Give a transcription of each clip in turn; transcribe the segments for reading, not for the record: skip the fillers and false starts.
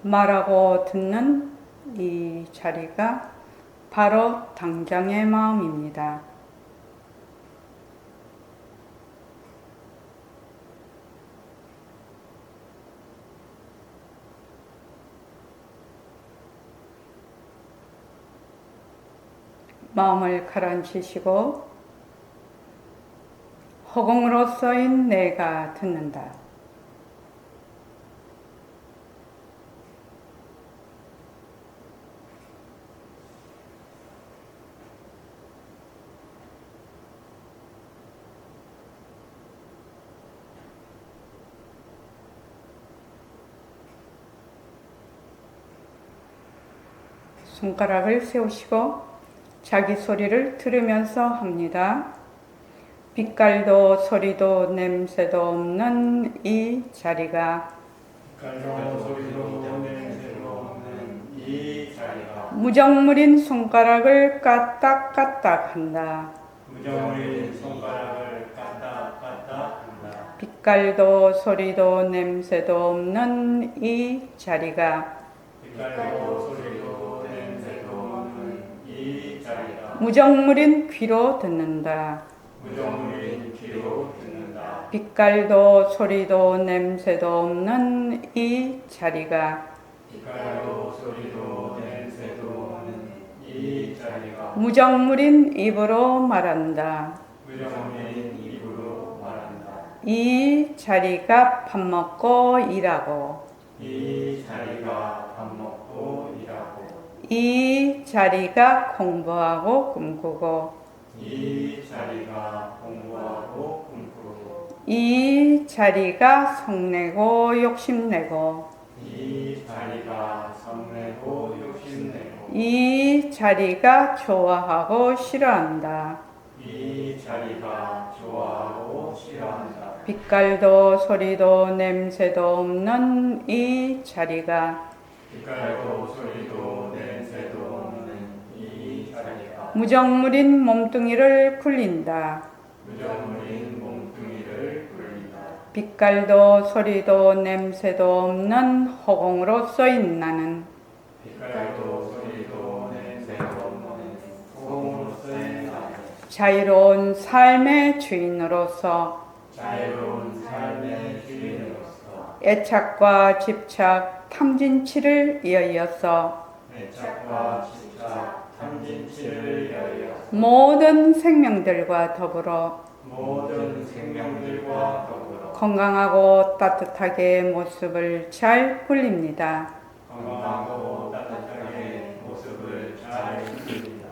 말하고 듣는 이 자리가 바로 당장의 마음입니다. 마음을 가라앉히시고 허공으로서인 내가 듣는다. 손가락을 세우시고 자기 소리를 들으면서 합니다. 빛깔도 소리도 냄새도 없는 이 자리가 무정물인 손가락을 까딱까딱 한다. 빛깔도 소리도 냄새도 없는 이 자리가 무정물인 귀로 듣는다. 빛깔도 소리도 냄새도 없는 이 자리가 무정물인 입으로 말한다. 이 자리가 밥 먹고 일하고 이 자리가 공부하고 꿈꾸고 이 자리가 성내고 욕심내고 이 자리가 좋아하고 싫어한다. 빛깔도 소리도 냄새도 없는 이 자리가 무정물인 몸뚱이를 굴린다. 빛깔도 소리도 냄새도 없는 허공으로 쏘인 나는 자유로운 삶의 주인으로서 애착과 집착, 탐진치를 이어서 모든 생명들과 더불어 건강하고 따뜻하게 모습을 잘 굴립니다.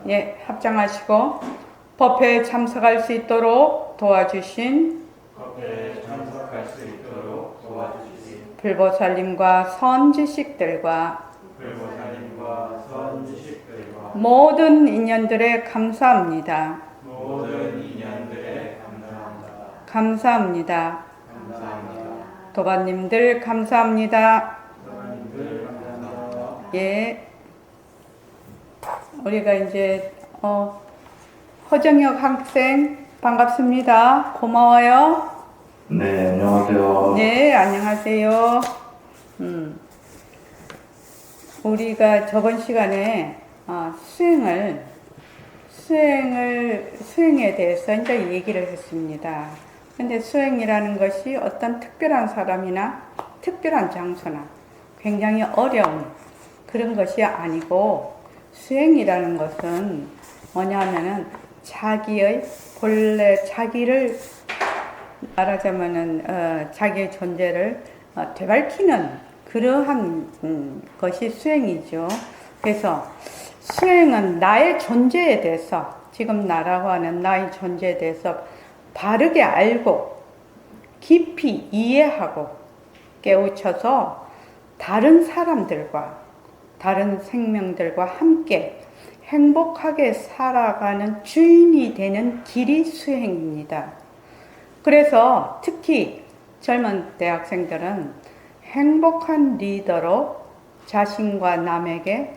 예, 합장하시고 법회에 참석할 수 있도록 도와주신 불보살님과 선지식들과 모든 인연들에 감사합니다. 감사합니다. 도반님들 감사합니다. 예, 우리가 이제 허정혁 학생 반갑습니다. 고마워요. 네, 안녕하세요. 네, 안녕하세요. 우리가 저번 시간에 수행에 대해서 이제 얘기를 했습니다. 근데 수행이라는 것이 어떤 특별한 사람이나 특별한 장소나 굉장히 어려운 그런 것이 아니고, 수행이라는 것은 뭐냐면은 자기의 본래 자기를 말하자면은 자기의 존재를 되밝히는 그러한 것이 수행이죠. 그래서 수행은 나의 존재에 대해서, 지금 나라고 하는 나의 존재에 대해서 바르게 알고 깊이 이해하고 깨우쳐서 다른 사람들과 다른 생명들과 함께 행복하게 살아가는 주인이 되는 길이 수행입니다. 그래서 특히 젊은 대학생들은 행복한 리더로 자신과 남에게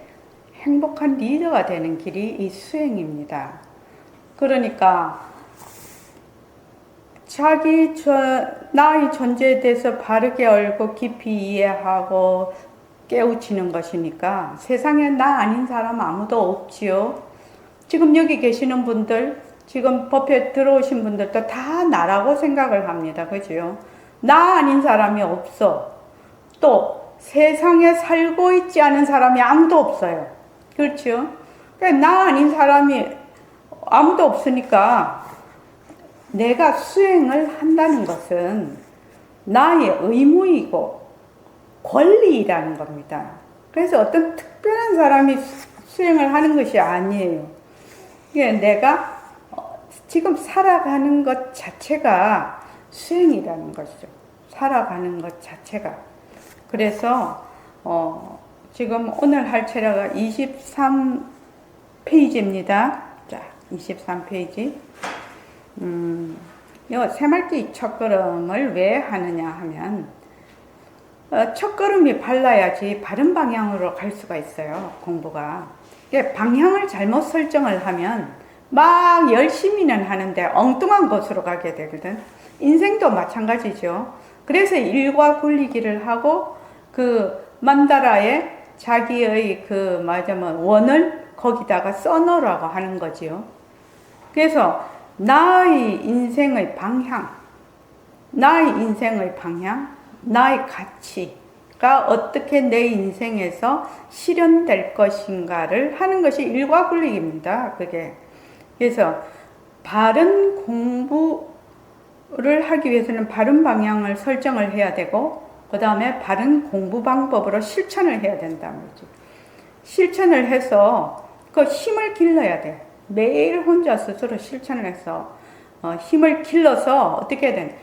행복한 리더가 되는 길이 이 수행입니다. 그러니까 나의 존재에 대해서 바르게 알고 깊이 이해하고 깨우치는 것이니까 세상에 나 아닌 사람 아무도 없지요. 지금 여기 계시는 분들, 지금 법회 들어오신 분들도 다 나라고 생각을 합니다. 그죠? 나 아닌 사람이 없어. 또 세상에 살고 있지 않은 사람이 아무도 없어요. 그렇죠? 나 아닌 사람이 아무도 없으니까 내가 수행을 한다는 것은 나의 의무이고 권리라는 겁니다. 그래서 어떤 특별한 사람이 수행을 하는 것이 아니에요. 이게 내가 지금 살아가는 것 자체가 수행이라는 것이죠. 살아가는 것 자체가. 그래서 지금 오늘 할 체라가 23페이지입니다. 자, 23페이지. 이 새말띠 첫걸음을 왜 하느냐 하면 첫걸음이 발라야지 바른 방향으로 갈 수가 있어요. 공부가. 방향을 잘못 설정을 하면 막 열심히는 하는데 엉뚱한 곳으로 가게 되거든. 인생도 마찬가지죠. 그래서 일과 굴리기를 하고 그 만다라에 자기의 그 원을 거기다가 써놓으라고 하는 거지요. 그래서 나의 인생의 방향, 나의 가치가 어떻게 내 인생에서 실현될 것인가를 하는 것이 일과 굴리기입니다. 그게. 그래서 바른 공부를 하기 위해서는 바른 방향을 설정을 해야 되고, 그 다음에 바른 공부 방법으로 실천을 해야 된다는 거죠. 실천을 해서 그 힘을 길러야 돼. 매일 혼자 스스로 실천을 해서 힘을 길러서 어떻게 해야 돼?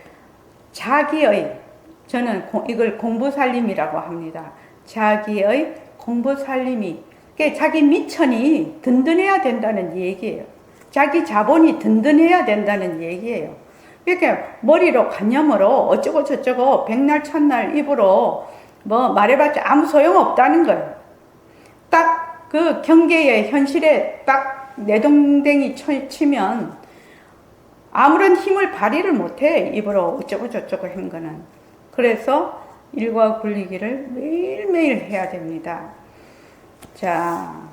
자기의, 저는 이걸 공부살림이라고 합니다. 자기의 공부살림이, 자기 미천이 든든해야 된다는 얘기예요. 자기 자본이 든든해야 된다는 얘기예요. 그러니까 머리로 관념으로 어쩌고 저쩌고 백날 천날 입으로 뭐 말해봤자 아무 소용없다는 거예요. 딱 그 경계의 현실에 딱 내동댕이 치면 아무런 힘을 발휘를 못해. 입으로 어쩌고 저쩌고 한 거는. 그래서 일과 굴리기를 매일매일 해야 됩니다. 자,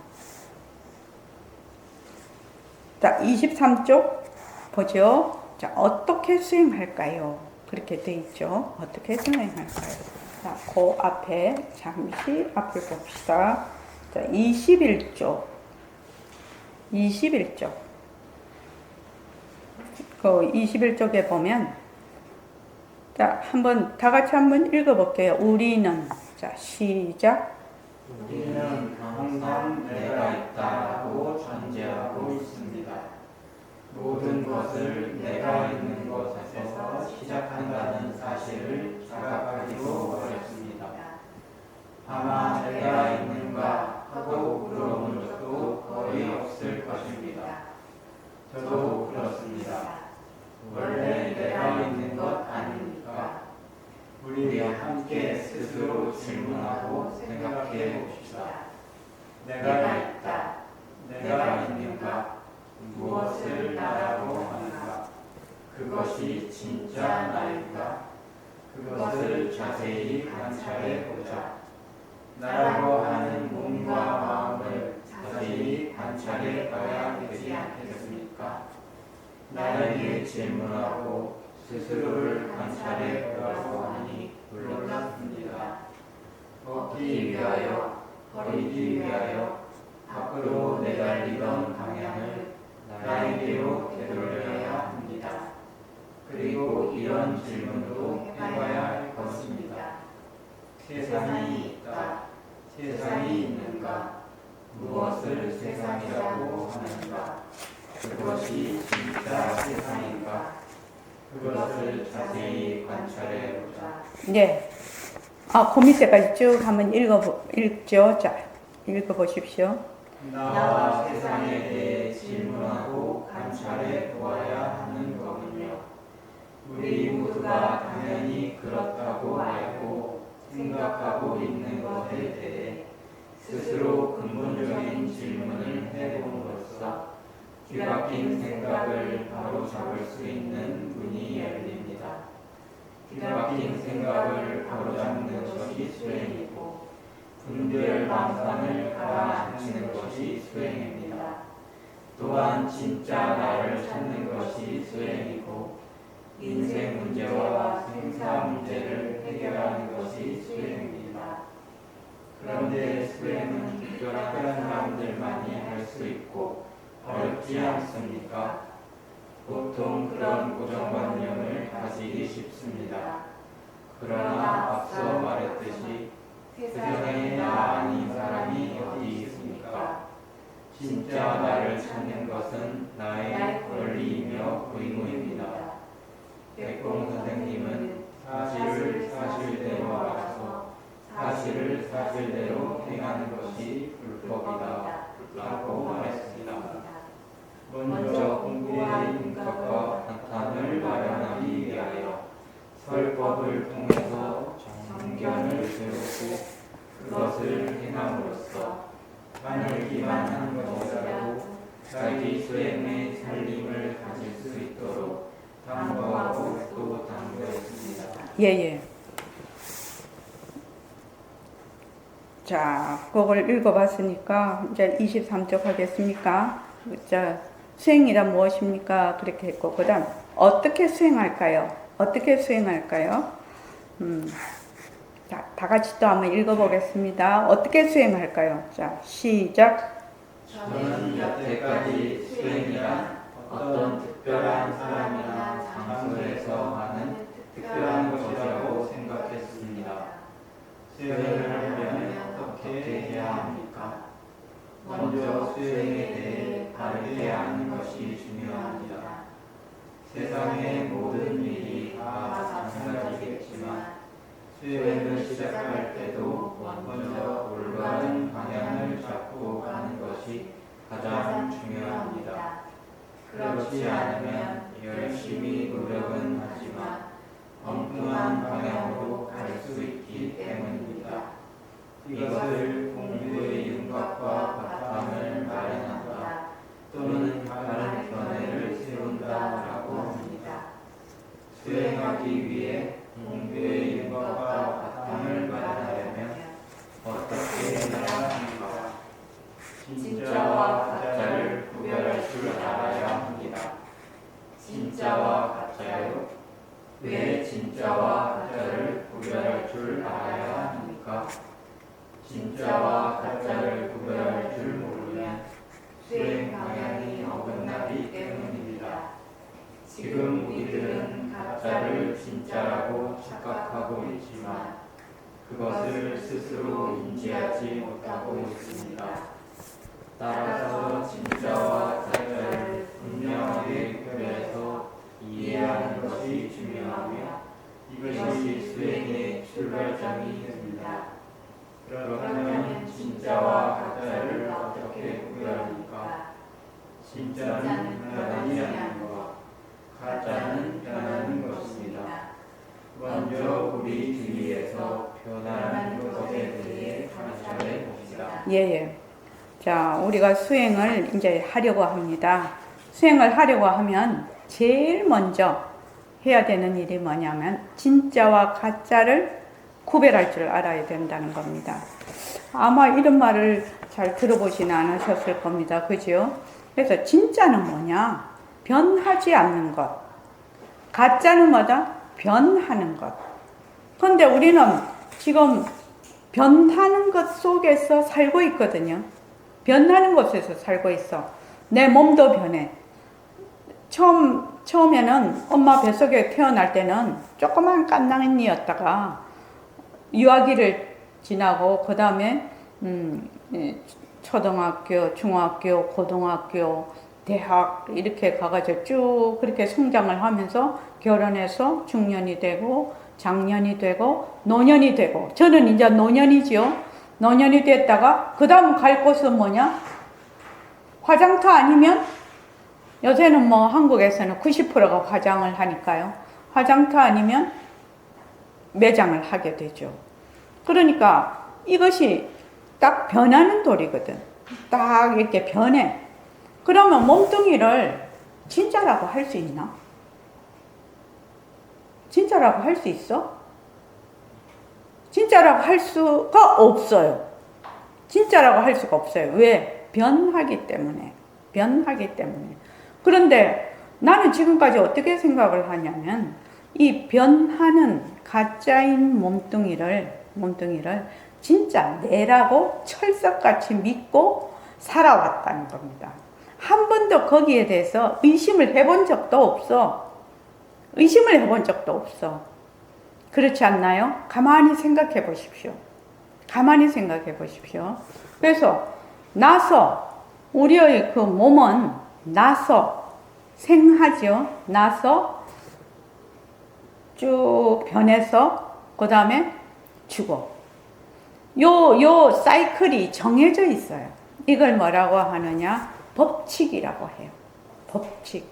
23쪽 보죠. 자, 어떻게 수행할까요? 그렇게 돼 있죠. 어떻게 수행할까요? 자, 그 앞에 잠시 앞을 봅시다. 자, 21쪽. 그 21쪽에 보면, 자, 다 같이 한번 읽어볼게요. 우리는, 자, 시작. 우리는 항상 내가 있다고 전제하고 있습니다. 모든 것을 내가 있는 곳에서 시작한다는 사실을 자각하기도 어렵습니다. 아마 내가 있는가 하고 물어본 적도 거의 없을 것입니다. 저도 그렇습니다. 원래 내가 있는 것 아닙니까? 우리 함께 스스로 질문하고 생각해 봅시다. 내가 있다. 내가 있는가? 무엇을 나라고 하는가? 그것이 진짜 나인가? 그것을 자세히 관찰해 보자. 나라고 하는 몸과 마음을 자세히 관찰해 봐야 되지 않겠습니까? 나에게 질문하고 스스로를 관찰해 보라고 하니 놀랐습니다. 먹기 위하여, 버리기 위하여 밖으로 내달리던 방향을 나에게로 되돌려야 합니다. 그리고 이런 질문도 해봐야 할 것입니다. 세상이 있다. 세상이 있는가? 무엇을 세상이라고 하는가? 그것이 진짜 세상인가? 그것을 자세히 관찰해 보자. 네. 그 밑에까지 쭉 한번 읽죠. 자, 읽어보십시오. 나와 세상에 대해 질문하고 관찰해 보아야 하는 거군요. 우리 모두가 당연히 그렇다고 알고 생각하고 있는 것에 대해 스스로 근본적인 질문을 해봄으로써 뒤바뀐 생각을 바로 잡을 수 있는 문이 열립니다. 뒤바뀐 생각을 바로 잡는 것이 수행이고, 감상을 가라앉히는 것이 수행입니다. 또한 진짜 나를 찾는 것이 수행이고 인생 문제와 생사 문제를 해결하는 것이 수행입니다. 그런데 수행은 특별한 사람들만이 할 수 있고 어렵지 않습니까? 보통 그런 고정관념을 가지기 쉽습니다. 그러나 앞서 말했듯이 세상에 나 아닌 사람이 어디 있습니까? 진짜 나를 찾는 것은 나의 권리이며 의무입니다. 백봉 선생님은 사실을 사실대로 알아서 사실을 사실대로 행하는 것이 불법이다 라고 말했습니다. 먼저 공부의 인격과 판단을 마련하기 위하여 설법을 통해서 정견을 세우고 그것을 행함으로써 하늘 기만한 것이라고 자기 수행의 살림을 가질 수 있도록 당부하고 또 당부했습니다. 예예. 자, 그걸 읽어봤으니까 이제 23쪽 하겠습니까? 자, 수행이란 무엇입니까? 그렇게 했고, 그 다음 어떻게 수행할까요? 어떻게 수행할까요? 자, 다 같이 또 한번 읽어보겠습니다. 어떻게 수행할까요? 자, 시작. 저는 여태까지 수행이란 어떤 특별한 사람이나 장소에서 하는 특별한 것이라고 생각했습니다. 수행을 하려면 어떻게 해야 합니까? 먼저 수행에 대해 바르게 아는 것이 중요합니다. 세상의 모든 일이 다 마찬가지겠지만 수행을 시작할 때도 먼저 올바른 방향을 잡고 가는 것이 가장 중요합니다. 그렇지 않으면 열심히 노력은 하지만 엉뚱한 방향으로 갈 수 있기 때문입니다. 이것을 공부의 윤곽과 바탕을 마련한다 또는 다른 견해를 세운다라고 합니다. 수행하기 위해 공부의 윤곽과 바탕을 마련하려면 어떻게 해야 합니까? 진짜와 가짜를 구별할 줄 알아야 합니다. 진짜와 가짜요? 왜 진짜와 가짜를 구별할 줄 알아야 합니까? 진짜와 가짜를 구별할 줄 모르면 수행 방향이 어긋나기 때문입니다. 지금 우리들은 가짜를 진짜라고 착각하고 있지만 그것을 스스로 인지하지 못하고 있습니다. 따라서 진짜와 가짜를 분명하게 구별해서 이해하는 것이 중요하며 이것이 수행의 출발점이 됩니다. 그렇다면 진짜와 가짜를 어떻게 구별합니까? 진짜는 변하지 않는 것, 가짜는 변하는 것입니다. 먼저 우리 주위에서 변하는 것에 대해 관찰해 봅시다. 예예. 자, 우리가 수행을 이제 하려고 합니다. 수행을 하려고 하면 제일 먼저 해야 되는 일이 뭐냐면 진짜와 가짜를 구별할 줄 알아야 된다는 겁니다. 아마 이런 말을 잘 들어보지는 않으셨을 겁니다. 그죠? 그래서 진짜는 뭐냐? 변하지 않는 것. 가짜는 뭐다? 변하는 것. 그런데 우리는 지금 변하는 것 속에서 살고 있거든요. 변하는 곳에서 살고 있어. 내 몸도 변해. 처음에는 엄마 뱃속에 태어날 때는 조그만 깐난이였다가 유아기를 지나고 그 다음에 초등학교, 중학교, 고등학교, 대학 이렇게 가가지고 쭉 그렇게 성장을 하면서 결혼해서 중년이 되고 장년이 되고 노년이 되고 저는 이제 노년이지요. 노년이 됐다가 그 다음 갈 곳은 뭐냐? 화장터 아니면 요새는 뭐 한국에서는 90%가 화장을 하니까요. 화장터 아니면 매장을 하게 되죠. 그러니까 이것이 딱 변하는 돌이거든. 딱 이렇게 변해. 그러면 몸뚱이를 진짜라고 할 수 있나? 진짜라고 할 수 있어? 진짜라고 할 수가 없어요. 진짜라고 할 수가 없어요. 왜? 변하기 때문에. 변하기 때문에. 그런데 나는 지금까지 어떻게 생각을 하냐면 이 변하는 가짜인 몸뚱이를 진짜 내라고 철석같이 믿고 살아왔다는 겁니다. 한 번도 거기에 대해서 의심을 해본 적도 없어. 의심을 해본 적도 없어. 그렇지 않나요? 가만히 생각해 보십시오. 가만히 생각해 보십시오. 그래서 나서 우리의 그 몸은 나서 생하죠. 나서 쭉 변해서 그 다음에 죽어. 요 사이클이 정해져 있어요. 이걸 뭐라고 하느냐? 법칙이라고 해요. 법칙.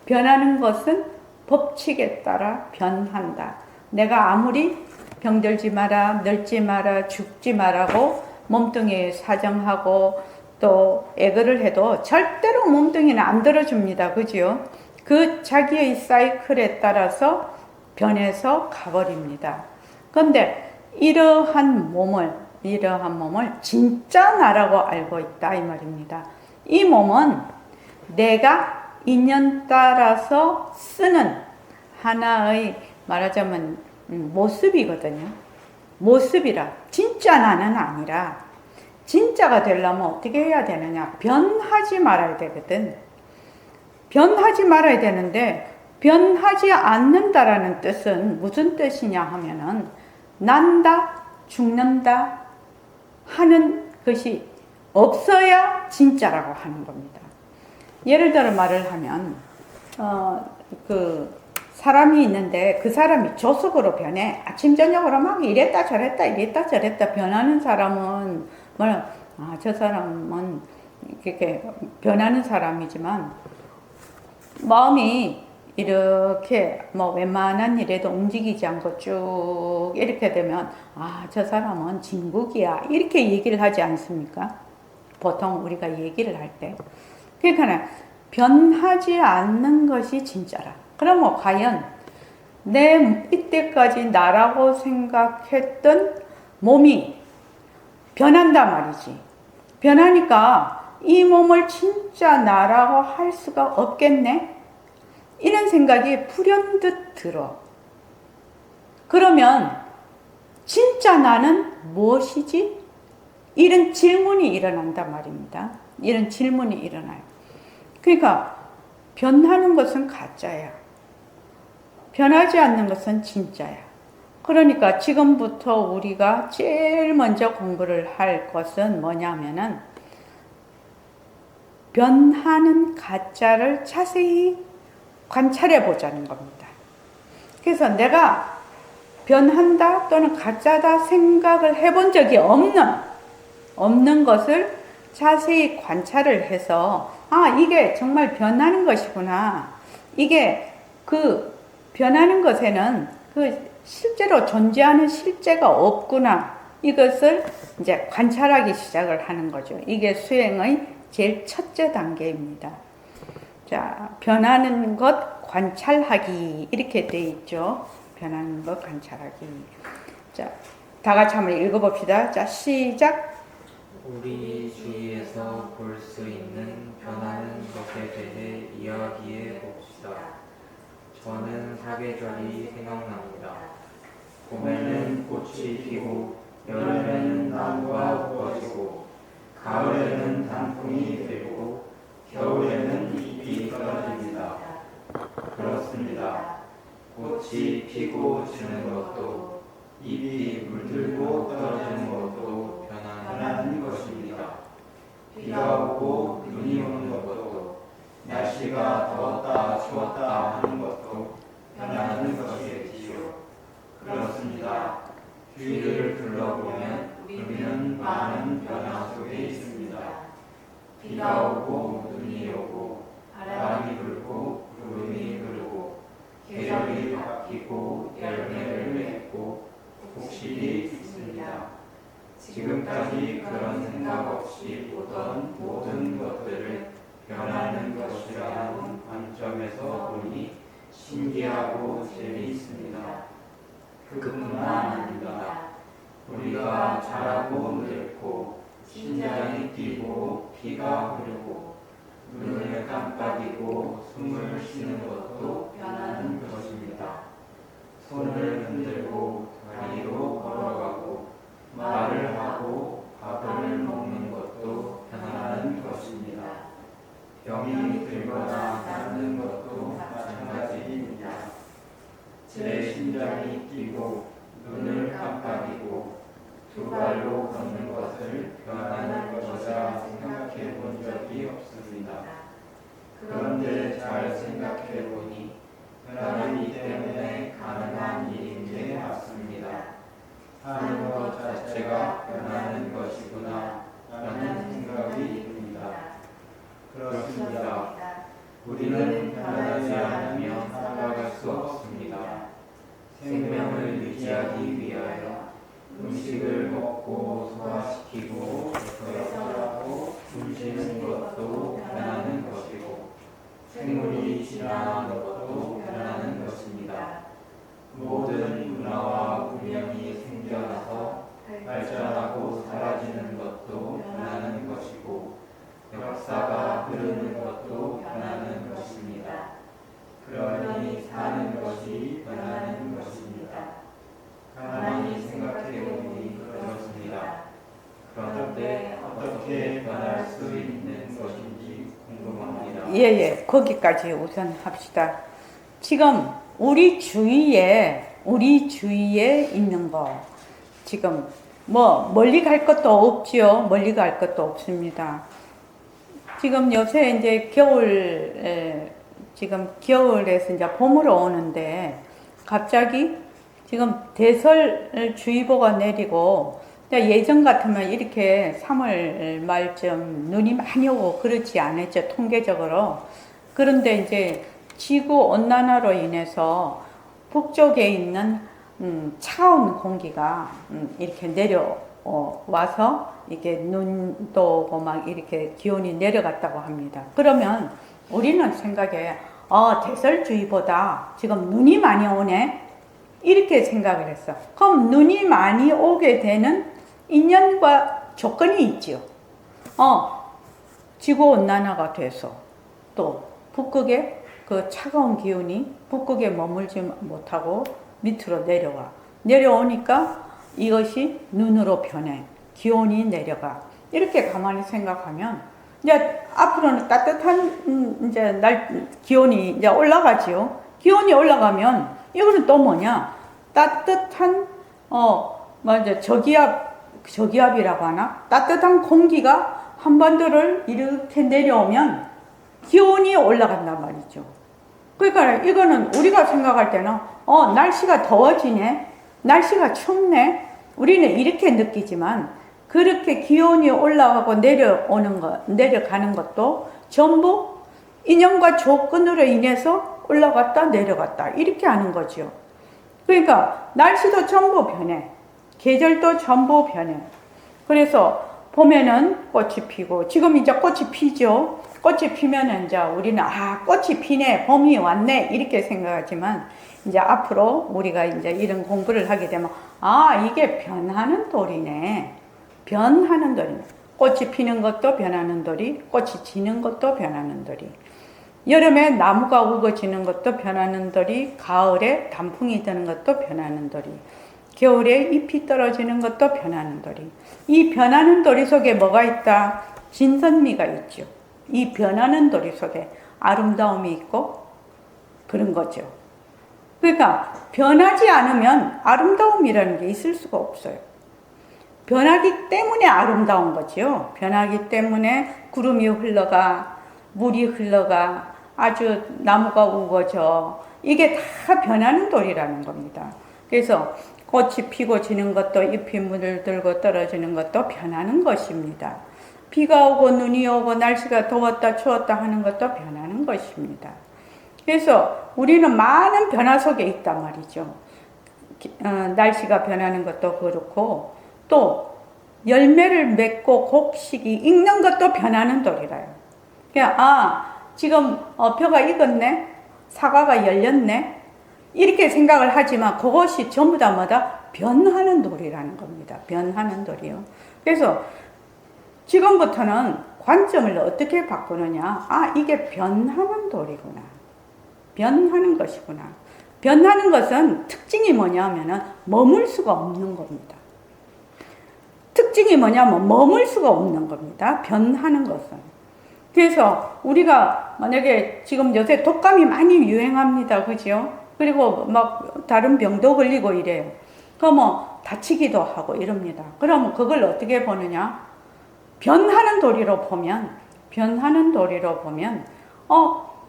변하는 것은 법칙에 따라 변한다. 내가 아무리 병들지 마라, 늙지 마라, 죽지 마라고 몸뚱이에 사정하고 또 애거를 해도 절대로 몸뚱이는 안 들어줍니다. 그죠? 그 자기의 사이클에 따라서 변해서 가버립니다. 그런데 이러한 몸을 진짜 나라고 알고 있다 이 말입니다. 이 몸은 내가 인연 따라서 쓰는 하나의 말하자면 모습이거든요. 모습이라 진짜 나는 아니라 진짜가 되려면 어떻게 해야 되느냐? 변하지 말아야 되거든. 변하지 말아야 되는데 변하지 않는다라는 뜻은 무슨 뜻이냐 하면은 난다, 죽는다 하는 것이 없어야 진짜라고 하는 겁니다. 예를 들어 말을 하면 그 사람이 있는데 그 사람이 조석으로 변해. 아침 저녁으로 막 이랬다 저랬다 변하는 사람은 저 사람은 이렇게 변하는 사람이지만 마음이 이렇게 뭐 웬만한 일에도 움직이지 않고 쭉 이렇게 되면 저 사람은 진국이야 이렇게 얘기를 하지 않습니까? 보통 우리가 얘기를 할 때. 그러니까 변하지 않는 것이 진짜라. 그러면 과연 내 이때까지 나라고 생각했던 몸이 변한단 말이지. 변하니까 이 몸을 진짜 나라고 할 수가 없겠네? 이런 생각이 불현듯 들어. 그러면 진짜 나는 무엇이지? 이런 질문이 일어난단 말입니다. 이런 질문이 일어나요. 그러니까 변하는 것은 가짜야. 변하지 않는 것은 진짜야. 그러니까 지금부터 우리가 제일 먼저 공부를 할 것은 뭐냐면은 변하는 가짜를 자세히 관찰해 보자는 겁니다. 그래서 내가 변한다 또는 가짜다 생각을 해본 적이 없는 것을 자세히 관찰을 해서 이게 정말 변하는 것이구나. 이게 그 변하는 것에는 그 실제로 존재하는 실제가 없구나. 이것을 이제 관찰하기 시작을 하는 거죠. 이게 수행의 제일 첫째 단계입니다. 자, 변하는 것 관찰하기 이렇게 돼 있죠. 변하는 것 관찰하기. 자, 다 같이 한번 읽어봅시다. 자, 시작. 우리 주위에서 볼 수 있는 변하는 것에 대해 이야기해 봅시다. 저는 사계절이 생각납니다. 봄에는 꽃이 피고 여름에는 나무가 우거지고 가을에는 단풍이 들고 겨울에는 잎이 떨어집니다. 그렇습니다. 꽃이 피고 지는 것도 잎이 물들고 떨어지는 것도 변하는 것입니다. 비가 오고 눈이 오는 것도 날씨가 더웠다 추웠다 하는 것도 변하는 것이겠지요. 그렇습니다. 주위를 둘러보면 우리는 많은 변화 속에 있습니다. 비가 오고 눈이 오고 바람이 불고 구름이 흐르고 계절이 바뀌고 열매를 맺고 곡식이 있습니다. 지금까지 그런 생각 없이 보던 모든 것들을 변하는 것이라는 관점에서 보니 신기하고 재미있습니다. 그뿐만 아닙니다. 우리가 자라고 늙고 심장이 뛰고 피가 흐르고 눈을 깜빡이고 숨을 쉬는 것도 변하는 것입니다. 손을 흔들고 다리로 걸어가고 말을 하고 밥을 먹는 것도 변하는 것입니다. 병이 들거나 낫는 것도 마찬가지입니다. 제 심장이 뛰고 눈을 깜빡이고 두 발로 걷는 것을 변하는 것이라 생각해 본 적이 없습니다. 그런데 잘 생각해 보니 변하기 때문에 가능한 일인 게 맞습니다. 사는 것 자체가 변하는 것이구나 라는 생각이 듭니다. 그렇습니다. 우리는 변하지 않으면 살아갈 수 없습니다. 생명을 유지하기 위하여 음식을 먹고 소화시키고 배설하고 숨쉬는 것도 변하는 것이고 생물이 진화하는 것도 변하는 것입니다. 모든 문화와 운명이 생겨나서 발전하고 사라지는 것도 변하는 것이고 역사가 흐르는 것도 변하는 것입니다. 그러니 사는 것이 변하는 것입니다. 가만히 생각해보니 그렇습니다. 그런데 어떻게 변할 수 있는 것인지 궁금합니다. 예, 거기까지 우선 합시다. 지금 우리 주위에 있는 거, 지금 뭐 멀리 갈 것도 없지요. 멀리 갈 것도 없습니다. 지금 요새 이제 지금 겨울에서 이제 봄으로 오는데 갑자기 지금 대설주의보가 내리고 예전 같으면 이렇게 3월 말쯤 눈이 많이 오고 그렇지 않았죠, 통계적으로. 그런데 이제 지구 온난화로 인해서 북쪽에 있는 차가운 공기가 이렇게 내려와서 이게 눈도 오고 막 이렇게 기온이 내려갔다고 합니다. 그러면 우리는 생각에 대설주의보다 지금 눈이 많이 오네, 이렇게 생각을 했어. 그럼 눈이 많이 오게 되는 인연과 조건이 있지요. 지구 온난화가 돼서 또 북극에 그 차가운 기운이 북극에 머물지 못하고 밑으로 내려오니까 이것이 눈으로 변해 기온이 내려가. 이렇게 가만히 생각하면 이제 앞으로는 따뜻한 이제 기온이 이제 올라가지요. 기온이 올라가면 이거는 또 뭐냐? 따뜻한 맞아, 저기압이라고 하나? 따뜻한 공기가 한반도를 이렇게 내려오면 기온이 올라간단 말이죠. 그러니까 이거는 우리가 생각할 때는 날씨가 더워지네, 날씨가 춥네, 우리는 이렇게 느끼지만 그렇게 기온이 올라가고 내려가는 것도 전부 인연과 조건으로 인해서 올라갔다 내려갔다 이렇게 하는 거죠. 그러니까 날씨도 전부 변해, 계절도 전부 변해. 그래서 봄에는 꽃이 피고, 지금 이제 꽃이 피죠. 꽃이 피면은 이제 우리는 꽃이 피네, 봄이 왔네 이렇게 생각하지만 이제 앞으로 우리가 이제 이런 공부를 하게 되면 이게 변하는 돌이네. 변하는 돌이네. 꽃이 피는 것도 변하는 돌이, 꽃이 지는 것도 변하는 돌이, 여름에 나무가 우거지는 것도 변하는 돌이, 가을에 단풍이 드는 것도 변하는 돌이, 겨울에 잎이 떨어지는 것도 변하는 돌이. 이 변하는 돌이 속에 뭐가 있다? 진선미가 있죠. 이 변하는 돌이 속에 아름다움이 있고 그런 거죠. 그러니까 변하지 않으면 아름다움이라는 게 있을 수가 없어요. 변하기 때문에 아름다운 거죠. 변하기 때문에 구름이 흘러가, 물이 흘러가, 아주 나무가 우거져. 이게 다 변하는 돌이라는 겁니다. 그래서 꽃이 피고 지는 것도, 잎이 물을 들고 떨어지는 것도 변하는 것입니다. 비가 오고 눈이 오고 날씨가 더웠다 추웠다 하는 것도 변하는 것입니다. 그래서 우리는 많은 변화 속에 있단 말이죠. 날씨가 변하는 것도 그렇고, 또 열매를 맺고 곡식이 익는 것도 변하는 돌이라요. 그러니까 지금 벼가 익었네, 사과가 열렸네, 이렇게 생각을 하지만 그것이 전부 다 뭐다? 변하는 돌이라는 겁니다. 변하는 돌이요. 그래서 지금부터는 관점을 어떻게 바꾸느냐? 아, 이게 변하는 돌이구나. 변하는 것이구나. 변하는 것은 특징이 뭐냐면은 머물 수가 없는 겁니다. 특징이 뭐냐면 머물 수가 없는 겁니다. 변하는 것은. 그래서 우리가 만약에 지금 요새 독감이 많이 유행합니다. 그죠? 그리고 막 다른 병도 걸리고 이래요. 그러면 다치기도 하고 이럽니다. 그러면 그걸 어떻게 보느냐? 변하는 도리로 보면,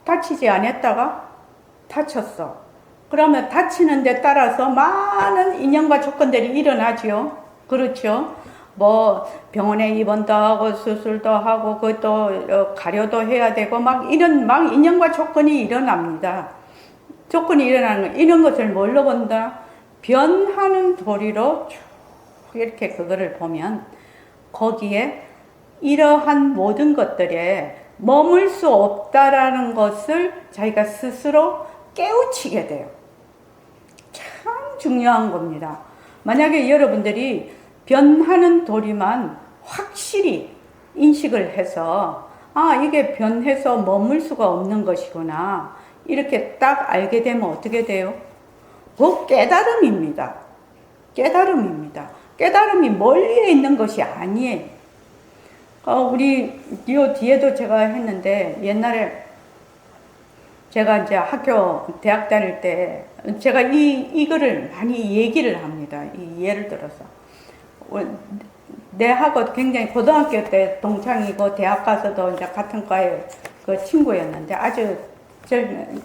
다치지 않았다가 다쳤어. 그러면 다치는 데 따라서 많은 인연과 조건들이 일어나죠. 그렇죠? 뭐 병원에 입원도 하고 수술도 하고 그것도 가려도 해야 되고 막 이런 막 인연과 조건이 일어납니다. 조건이 일어나는 거, 이런 것을 뭘로 본다? 변하는 도리로 쭉 이렇게 그거를 보면 거기에 이러한 모든 것들에 머물 수 없다라는 것을 자기가 스스로 깨우치게 돼요. 참 중요한 겁니다. 만약에 여러분들이 변하는 도리만 확실히 인식을 해서 아, 이게 변해서 머물 수가 없는 것이구나 이렇게 딱 알게 되면 어떻게 돼요? 그 깨달음입니다. 깨달음이 멀리에 있는 것이 아니에요. 우리 요 뒤에도 제가 했는데 옛날에 제가 이제 대학 다닐 때 제가 이거를 많이 얘기를 합니다. 이 예를 들어서 내하고 굉장히 고등학교 때 동창이고 대학 가서도 이제 같은 과의 그 친구였는데 아주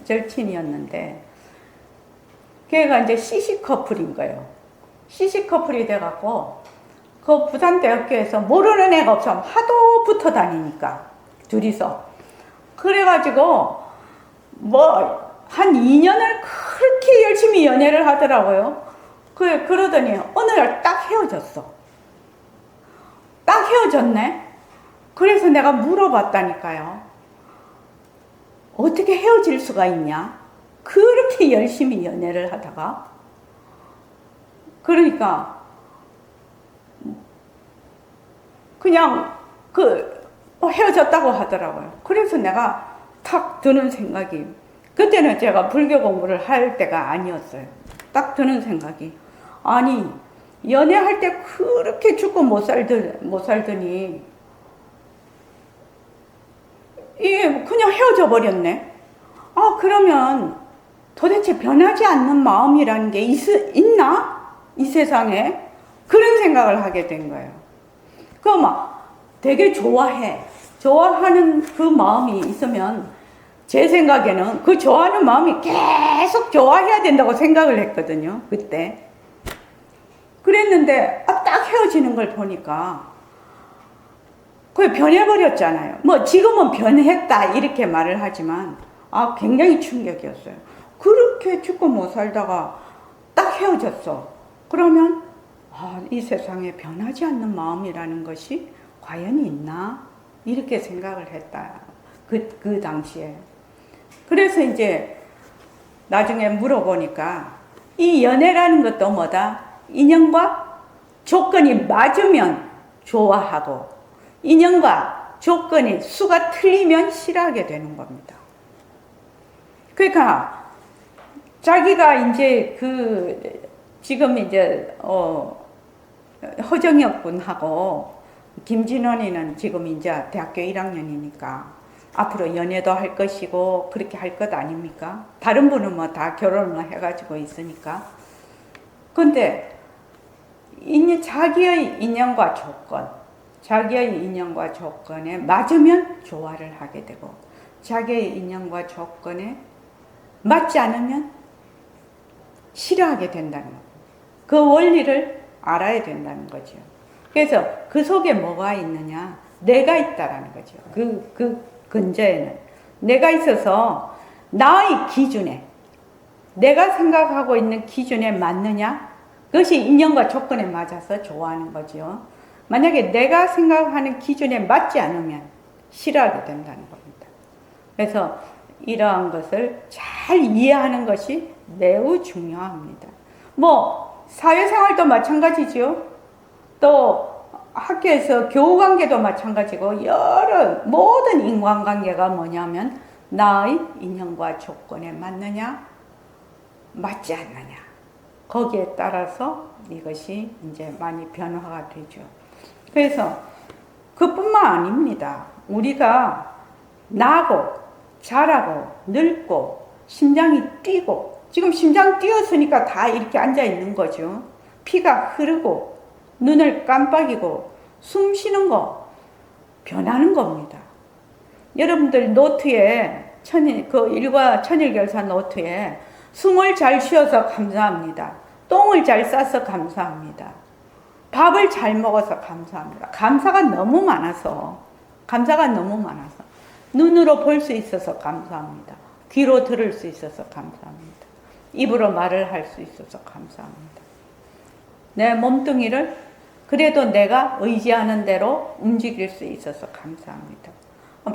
절친이었는데 걔가 이제 CC 커플인 거예요. CC 커플이 돼갖고 그 부산대학교에서 모르는 애가 없어 하도 붙어 다니니까 둘이서 그래가지고 뭐 한 2년을 그렇게 열심히 연애를 하더라고요. 그러더니 어느 날 딱 헤어졌어. 딱 헤어졌네. 그래서 내가 물어봤다니까요. 어떻게 헤어질 수가 있냐? 그렇게 열심히 연애를 하다가 그러니까 그냥 헤어졌다고 하더라고요. 그래서 내가 탁 드는 생각이 그때는 제가 불교 공부를 할 때가 아니었어요. 딱 드는 생각이 아니 연애할 때 그렇게 죽고 못 살더니 이게 그냥 헤어져 버렸네. 아 그러면 도대체 변하지 않는 마음이라는 게 있나? 이 세상에? 그런 생각을 하게 된 거예요. 막 되게 좋아하는 그 마음이 있으면 제 생각에는 그 좋아하는 마음이 계속 좋아해야 된다고 생각을 했거든요. 그때. 그랬는데 딱 헤어지는 걸 보니까 그게 변해버렸잖아요. 뭐 지금은 변했다 이렇게 말을 하지만 굉장히 충격이었어요. 그렇게 죽고 못 살다가 딱 헤어졌어. 그러면 이 세상에 변하지 않는 마음이라는 것이 과연 있나? 이렇게 생각을 했다. 그 당시에. 그래서 이제 나중에 물어보니까 이 연애라는 것도 뭐다? 인연과 조건이 맞으면 좋아하고 인연과 조건이 수가 틀리면 싫어하게 되는 겁니다. 그러니까 자기가 이제 지금 이제 허정혁 군하고 김진원이는 지금 이제 대학교 1학년이니까 앞으로 연애도 할 것이고 그렇게 할 것 아닙니까? 다른 분은 뭐 다 결혼을 해가지고 있으니까. 근데 자기의 인연과 조건에 맞으면 좋아를 하게 되고 자기의 인연과 조건에 맞지 않으면 싫어하게 된다는 거예요. 그 원리를 알아야 된다는 거죠. 그래서 그 속에 뭐가 있느냐? 내가 있다라는 거죠. 그 근저에는 내가 있어서 나의 기준에 내가 생각하고 있는 기준에 맞느냐? 그것이 인연과 조건에 맞아서 좋아하는 거죠. 만약에 내가 생각하는 기준에 맞지 않으면 싫어하게 된다는 겁니다. 그래서 이러한 것을 잘 이해하는 것이 매우 중요합니다. 뭐 사회생활도 마찬가지죠. 또 학교에서 교우관계도 마찬가지고 여러 모든 인간관계가 뭐냐면 나의 인연과 조건에 맞느냐 맞지 않느냐 거기에 따라서 이것이 이제 많이 변화가 되죠. 그래서 그뿐만 아닙니다. 우리가 나고 자라고 늙고 심장이 뛰고 지금 심장 뛰었으니까 다 이렇게 앉아 있는 거죠. 피가 흐르고 눈을 깜빡이고 숨 쉬는 거 변하는 겁니다. 여러분들 노트에 일과 천일결사 노트에 숨을 잘 쉬어서 감사합니다. 똥을 잘 싸서 감사합니다. 밥을 잘 먹어서 감사합니다. 감사가 너무 많아서 눈으로 볼 수 있어서 감사합니다. 귀로 들을 수 있어서 감사합니다. 입으로 말을 할 수 있어서 감사합니다. 내 몸뚱이를 그래도 내가 의지하는 대로 움직일 수 있어서 감사합니다.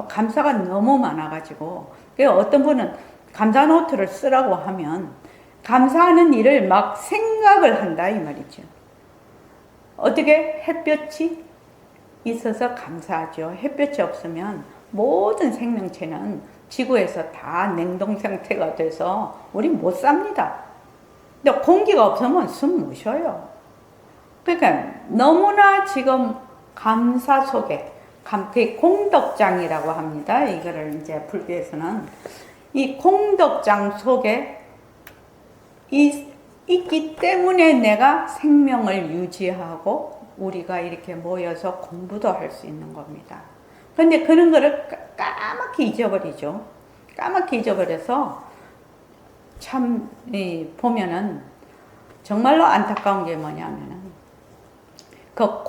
감사가 너무 많아가지고 어떤 분은 감사 노트를 쓰라고 하면 감사하는 일을 막 생각을 한다 이 말이죠. 어떻게 햇볕이 있어서 감사하죠. 햇볕이 없으면 모든 생명체는 지구에서 다 냉동 상태가 돼서 우리 못 삽니다. 근데 공기가 없으면 숨 못 쉬어요. 그러니까 너무나 지금 감사 속에 공덕장이라고 합니다. 이거를 이제 불교에서는 이 공덕장 속에 있기 때문에 내가 생명을 유지하고 우리가 이렇게 모여서 공부도 할 수 있는 겁니다. 그런데 그런 거를 까맣게 잊어버리죠. 까맣게 잊어버려서 참 보면은 정말로 안타까운 게 뭐냐면은 그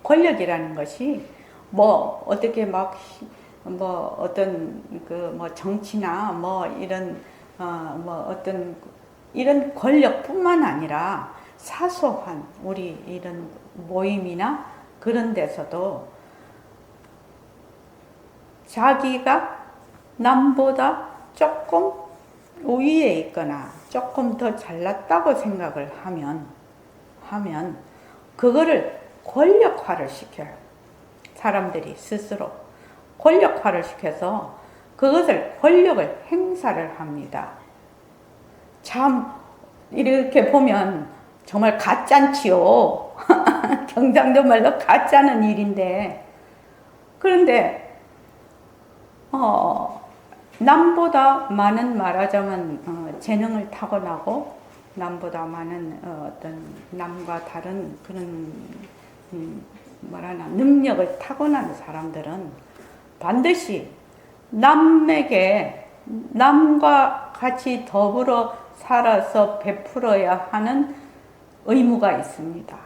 권력이라는 것이 뭐 어떻게 막 뭐 어떤 그 뭐 정치나 뭐 이런 뭐 어떤 이런 권력뿐만 아니라 사소한 우리 이런 모임이나 그런 데서도 자기가 남보다 조금 우위에 있거나 조금 더 잘났다고 생각을 하면 그거를 권력화를 시켜요. 사람들이 스스로 권력화를 시켜서 그것을 권력을 행사를 합니다. 참 이렇게 보면 정말 가짠지요. 경상도 말로 가짜는 일인데 그런데 남보다 많은 말하자면 재능을 타고나고 남보다 많은 어떤 남과 다른 그런 능력을 타고난 사람들은 반드시 남에게 남과 같이 더불어 살아서 베풀어야 하는 의무가 있습니다.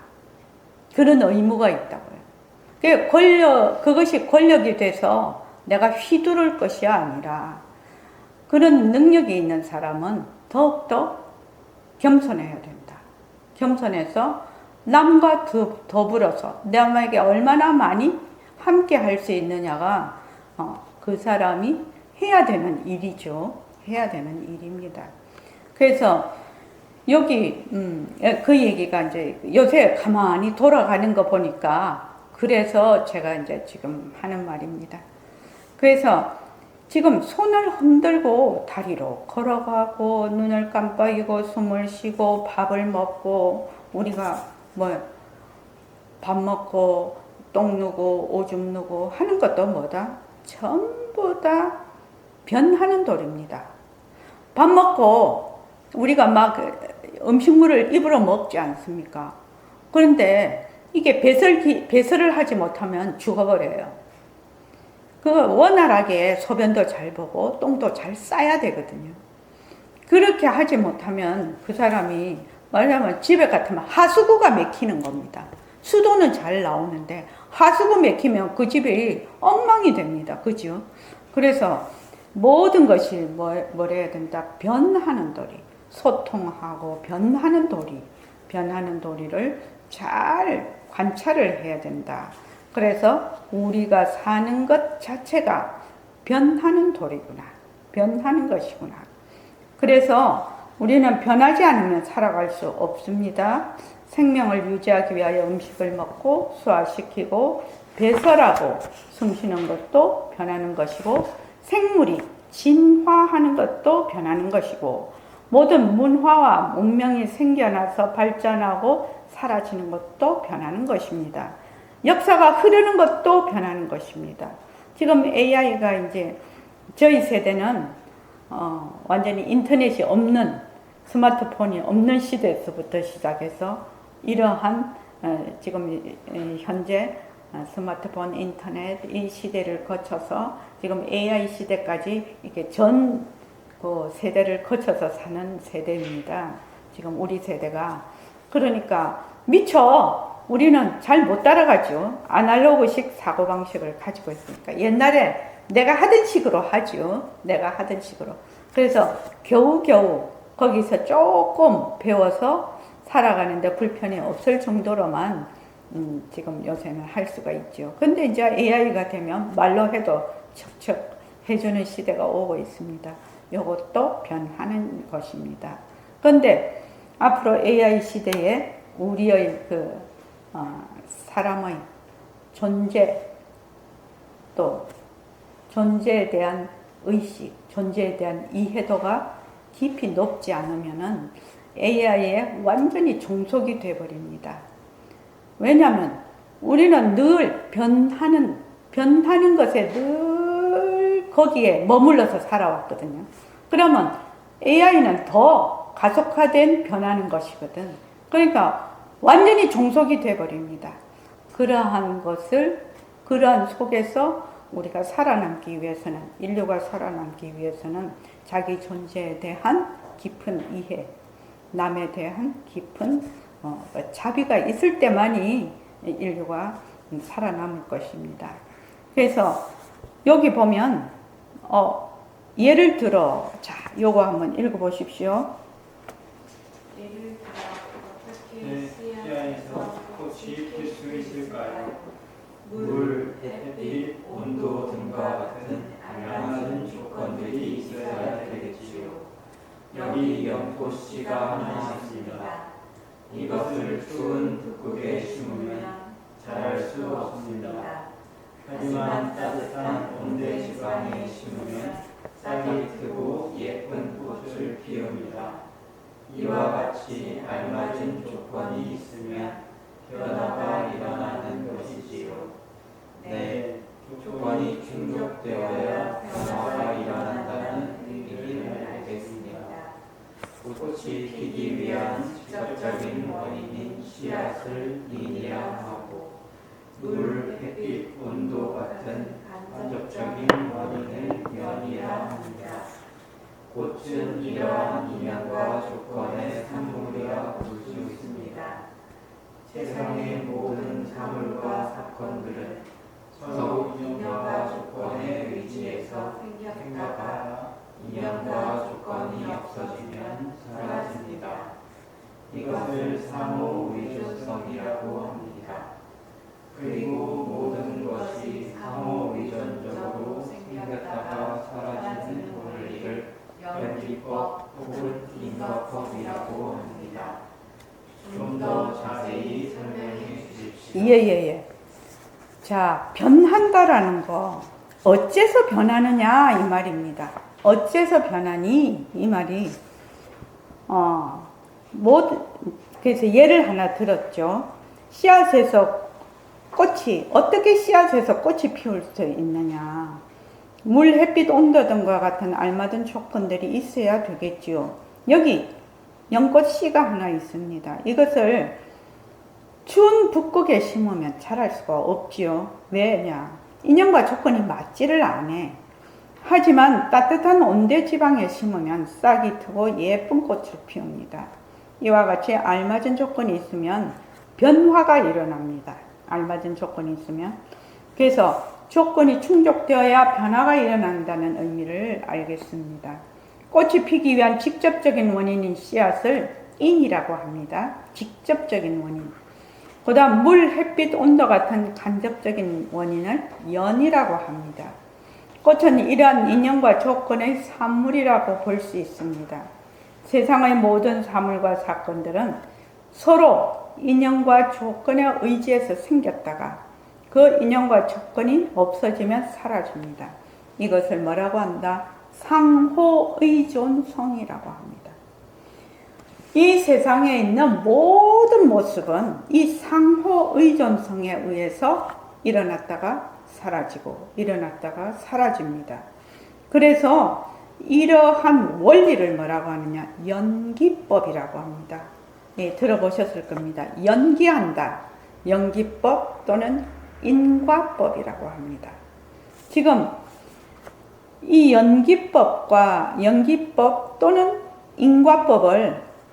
그런 의무가 있다고요. 그것이 권력이 돼서 내가 휘두를 것이 아니라 그런 능력이 있는 사람은 더욱더 겸손해야 된다. 겸손해서 남과 더불어서 남에게 얼마나 많이 함께 할 수 있느냐가 그 사람이 해야 되는 일이죠. 해야 되는 일입니다. 그래서 여기 그 얘기가 이제 요새 가만히 돌아가는 거 보니까 그래서 제가 이제 지금 하는 말입니다. 그래서 지금 손을 흔들고 다리로 걸어가고 눈을 깜빡이고 숨을 쉬고 밥을 먹고 우리가 뭐 밥 먹고 똥 누고 오줌 누고 하는 것도 뭐다? 전부 다 변하는 도리입니다. 밥 먹고 우리가 막 음식물을 입으로 먹지 않습니까? 그런데 이게 배설을 하지 못하면 죽어버려요. 원활하게 소변도 잘 보고 똥도 잘 싸야 되거든요. 그렇게 하지 못하면 그 사람이 말하자면 집에 같으면 하수구가 막히는 겁니다. 수도는 잘 나오는데 하수구 막히면 그 집이 엉망이 됩니다. 그죠? 그래서 모든 것이 뭘 해야 된다? 변하는 도리. 소통하고 변하는 도리를 잘 관찰을 해야 된다. 그래서 우리가 사는 것 자체가 변하는 도리구나. 변하는 것이구나. 그래서 우리는 변하지 않으면 살아갈 수 없습니다. 생명을 유지하기 위하여 음식을 먹고 소화시키고 배설하고 숨쉬는 것도 변하는 것이고 생물이 진화하는 것도 변하는 것이고 모든 문화와 문명이 생겨나서 발전하고 사라지는 것도 변하는 것입니다. 역사가 흐르는 것도 변하는 것입니다. 지금 AI가 이제 저희 세대는 완전히 인터넷이 없는 스마트폰이 없는 시대에서부터 시작해서 이러한 지금 현재 스마트폰, 인터넷 이 시대를 거쳐서 지금 AI 시대까지 이렇게 전 그 세대를 거쳐서 사는 세대입니다. 지금 우리 세대가. 그러니까 미처 우리는 잘 못 따라가죠. 아날로그식 사고방식을 가지고 있으니까. 옛날에 내가 하던 식으로 하죠. 내가 하던 식으로. 그래서 겨우겨우 거기서 조금 배워서 살아가는데 불편이 없을 정도로만 지금 요새는 할 수가 있죠. 근데 이제 AI가 되면 말로 해도 척척 해주는 시대가 오고 있습니다. 이것도 변하는 것입니다. 근데 앞으로 AI 시대에 우리의 사람의 존재 또 존재에 대한 의식, 존재에 대한 이해도가 깊이 높지 않으면은 AI에 완전히 종속이 되어버립니다. 왜냐하면 우리는 늘 변하는 것에 늘 거기에 머물러서 살아왔거든요. 그러면 AI는 더 가속화된 변하는 것이거든. 그러니까 완전히 종속이 되어버립니다. 그러한 속에서 우리가 살아남기 위해서는, 인류가 살아남기 위해서는 자기 존재에 대한 깊은 이해, 남에 대한 깊은 자비가 있을 때만이 인류가 살아남을 것입니다. 그래서 여기 보면 예를 들어 요거 한번 읽어보십시오. 예를 들어 어떻게 씨앗에서 꽃이 필 수 있을까요? 물, 햇빛, 온도 등과 같은 알맞은 조건들이 있어야 되겠지요. 여기 연꽃씨가 하나 있습니다. 이것을 추운 북극에 심으면 자랄 수 없습니다. 하지만 따뜻한 온대 지방에 심으면 싹이 트고 예쁜 꽃을 피웁니다. 이와 같이 알맞은 조건이 있으면 변화가 일어나는 것이지요. 네, 조건이 충족되어야 변화가 일어난다는 의미를 알겠습니다. 꽃이 피기 위한 직접적인 원인인 씨앗을 인이라 하고 물, 햇빛, 온도 같은 간접적인 원인을 면이라 합니다. 꽃은 이러한 인연과 조건의 산물이라 볼 수 있습니다. 세상의 모든 사물과 사건들은 서로 인연과 조건에 의지해서 생겼다가 인연과 조건이 없어지면 사라집니다. 이것을 상호의존성이라고 합니다. 그리고 모든 것이 상호의존적으로 생겼다가 사라지는 원리를 연기법 혹은 인과법이라고 합니다. 좀 더 자세히 설명해 주십시오. 예. 자, 변한다라는 거 어째서 변하느냐 이 말입니다. 어째서 변하니 이 말이 그래서 예를 하나 들었죠. 어떻게 씨앗에서 꽃이 피울 수 있느냐. 물, 햇빛, 온도 등과 같은 알맞은 조건들이 있어야 되겠지요. 여기 연꽃 씨가 하나 있습니다. 이것을 추운 북극에 심으면 자랄 수가 없지요. 왜냐? 인연과 조건이 맞지를 않아. 하지만 따뜻한 온대 지방에 심으면 싹이 트고 예쁜 꽃을 피웁니다. 이와 같이 알맞은 조건이 있으면 변화가 일어납니다. 알맞은 조건이 있으면. 그래서 조건이 충족되어야 변화가 일어난다는 의미를 알겠습니다. 꽃이 피기 위한 직접적인 원인인 씨앗을 인이라고 합니다. 직접적인 원인. 그 다음 물, 햇빛, 온도 같은 간접적인 원인을 연이라고 합니다. 꽃은 이러한 인연과 조건의 산물이라고 볼 수 있습니다. 세상의 모든 사물과 사건들은 서로 인연과 조건에 의지해서 생겼다가 그 인연과 조건이 없어지면 사라집니다. 이것을 뭐라고 한다? 상호의존성이라고 합니다. 이 세상에 있는 모든 모습은 이 상호의존성에 의해서 일어났다가 사라지고 일어났다가 사라집니다. 그래서 이러한 원리를 뭐라고 하느냐? 연기법이라고 합니다. 예, 들어보셨을 겁니다. 연기한다. 연기법 또는 인과법이라고 합니다. 지금 이 연기법과 연기법 또는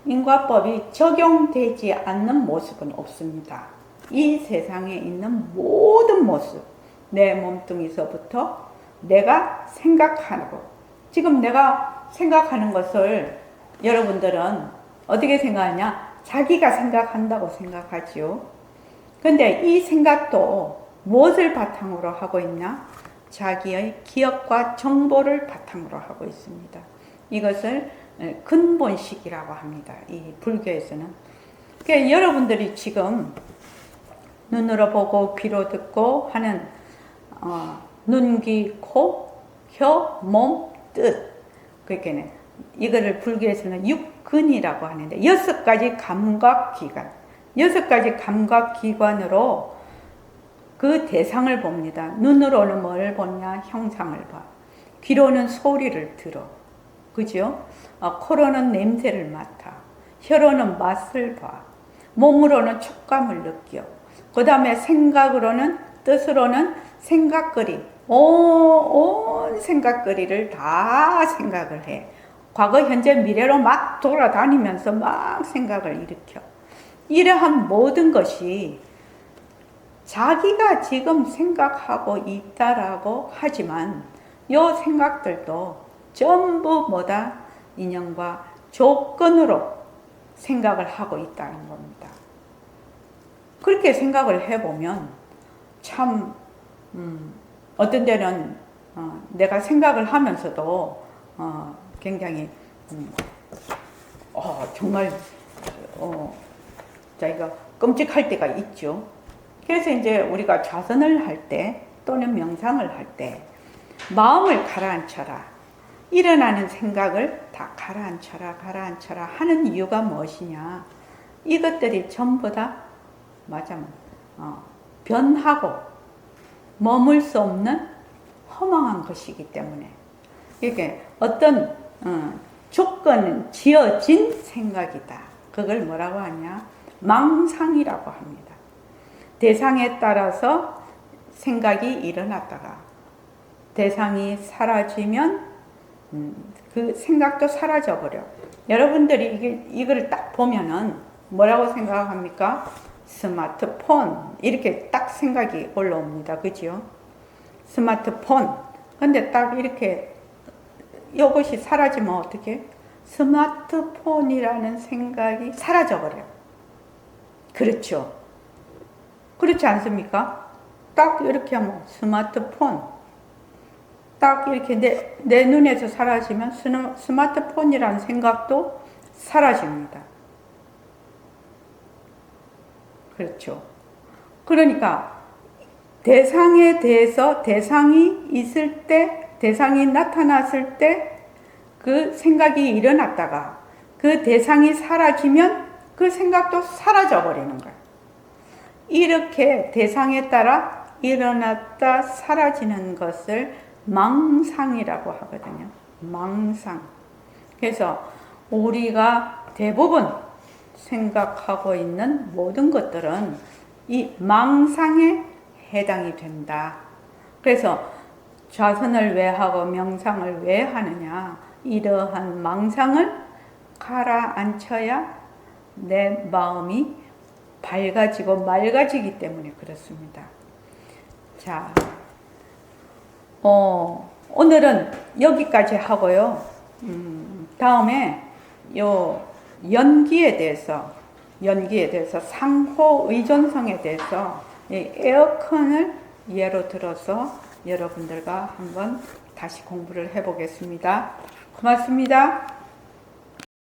인과법이 적용되지 않는 모습은 없습니다. 이 세상에 있는 모든 모습, 내 몸뚱이서부터 내가 생각하고, 지금 내가 생각하는 것을 여러분들은 어떻게 생각하냐? 자기가 생각한다고 생각하지요. 근데 이 생각도 무엇을 바탕으로 하고 있냐? 자기의 기억과 정보를 바탕으로 하고 있습니다. 이것을 근본식이라고 합니다. 이 불교에서는. 그러니까 여러분들이 지금 눈으로 보고 귀로 듣고 하는 눈, 귀, 코, 혀, 몸, 뜻. 그러니까 이거를 불교에서는 육근이라고 하는데 6가지 감각기관, 6가지 감각기관으로 그 대상을 봅니다. 눈으로는 뭘 보냐? 형상을 봐. 귀로는 소리를 들어. 그죠? 코로는 냄새를 맡아. 혀로는 맛을 봐. 몸으로는 촉감을 느껴. 그 다음에 생각으로는, 뜻으로는 생각거리. 온 생각거리를 다 생각을 해. 과거, 현재, 미래로 막 돌아다니면서 막 생각을 일으켜. 이러한 모든 것이 자기가 지금 생각하고 있다라고 하지만 이 생각들도 전부 뭐다? 인연과 조건으로 생각을 하고 있다는 겁니다. 그렇게 생각을 해보면 참 어떤 때는 내가 생각을 하면서도 굉장히 정말 자기가 끔찍할 때가 있죠. 그래서 이제 우리가 좌선을 할 때 또는 명상을 할 때 마음을 가라앉혀라. 일어나는 생각을 다 가라앉혀라 하는 이유가 무엇이냐? 이것들이 전부 다 변하고 머물 수 없는 허망한 것이기 때문에 이게 어떤 조건은 지어진 생각이다. 그걸 뭐라고 하냐? 망상이라고 합니다. 대상에 따라서 생각이 일어났다가 대상이 사라지면 그 생각도 사라져버려. 여러분들이 이걸 딱 보면은 뭐라고 생각합니까? 스마트폰 이렇게 딱 생각이 올라옵니다. 그죠? 스마트폰. 근데 딱 이렇게 이것이 사라지면 어떻게? 스마트폰이라는 생각이 사라져버려. 그렇죠? 그렇지 않습니까? 딱 이렇게 하면 스마트폰. 딱 이렇게 내 눈에서 사라지면 스마트폰이라는 생각도 사라집니다. 그렇죠. 그러니까 대상에 대해서 대상이 있을 때, 대상이 나타났을 때 그 생각이 일어났다가 그 대상이 사라지면 그 생각도 사라져 버리는 거예요. 이렇게 대상에 따라 일어났다 사라지는 것을 망상이라고 하거든요. 망상. 그래서 우리가 대부분 생각하고 있는 모든 것들은 이 망상에 해당이 된다. 그래서 좌선을 왜 하고 명상을 왜 하느냐? 이러한 망상을 가라앉혀야 내 마음이 밝아지고 맑아지기 때문에 그렇습니다. 자, 오늘은 여기까지 하고요. 다음에 요 연기에 대해서 상호 의존성에 대해서 에어컨을 예로 들어서 여러분들과 한번 다시 공부를 해보겠습니다. 고맙습니다.